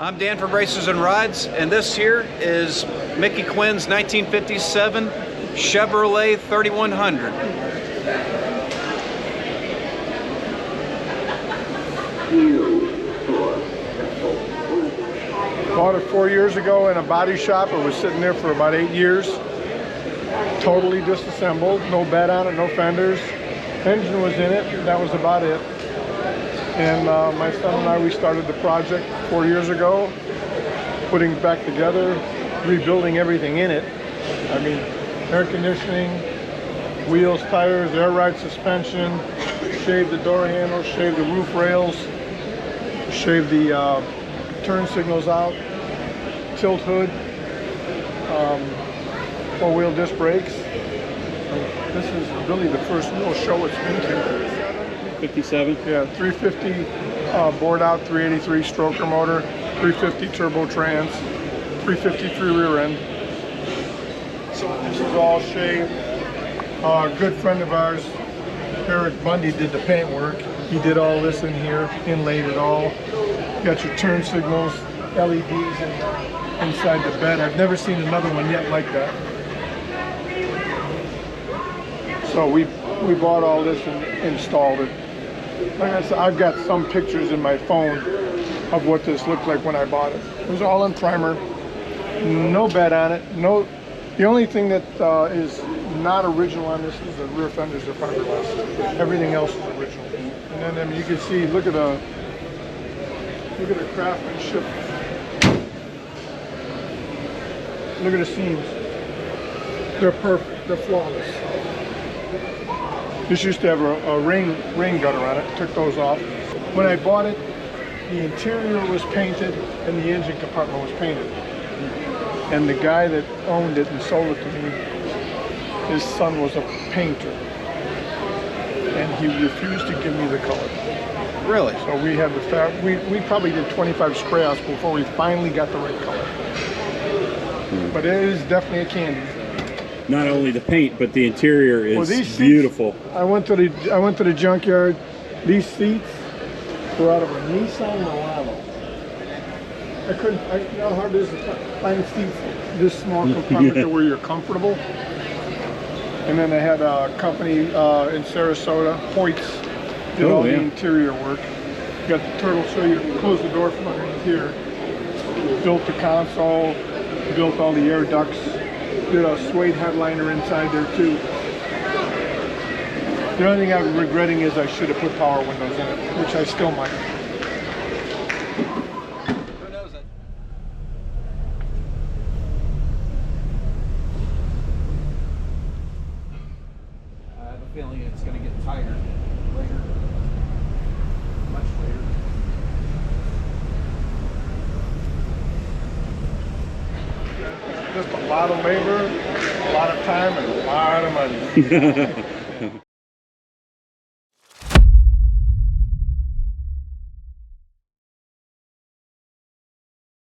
I'm Dan from Racers and Rides, and this here is Mickey Quinn's 1957 Chevrolet 3100. Bought it 4 years ago in a body shop. It was sitting there for about 8 years. Totally disassembled, no bed on it, no fenders. Engine was in it, that was about it. And my son and I, we started the project 4 years ago, putting it back together, rebuilding everything in it. I mean, air conditioning, wheels, tires, air ride suspension, shaved the door handles, shaved the roof rails, shaved the turn signals out, tilt hood, four-wheel disc brakes. This is really the first real show it's been to. 57? Yeah, 350 bored out 383 stroker motor, 350 turbo trans, 353 rear end. So this is all shaved. A good friend of ours, Eric Bundy, did the paint work. He did all this in here, inlaid it all. You got your turn signals, LEDs inside the bed. I've never seen another one yet like that. So we bought all this and installed it. Like I said, I've got some pictures in my phone of what this looked like when I bought it. It was all in primer, no bed on it. No, the only thing that is not original on this is the rear fenders are fiberglass. Everything else is original. And then I mean, you can see, look at the craftsmanship. Look at the seams. They're perfect. They're flawless. This used to have a rain gutter on it. Took those off. When I bought it, the interior was painted and the engine compartment was painted. And the guy that owned it and sold it to me, his son was a painter, and he refused to give me the color. Really? So we had we probably did 25 spray offs before we finally got the right color. But it is definitely a candy. Not only the paint, but the interior is beautiful. Seats, I went to the junkyard. These seats were out of a Nissan Murano. You know how hard it is to find seats this small compartment to where you're comfortable. And then they had a company in Sarasota, Hoyts, did all the interior work. You got the turtle, so you close the door from underneath here. Built the console, built all the air ducts. Did a suede headliner inside there too. The only thing I'm regretting is I should have put power windows in it, which I still might. Who knows it? I have a feeling it's going to get tighter later. Much later. Just a lot of labor, a lot of time, and a lot of money.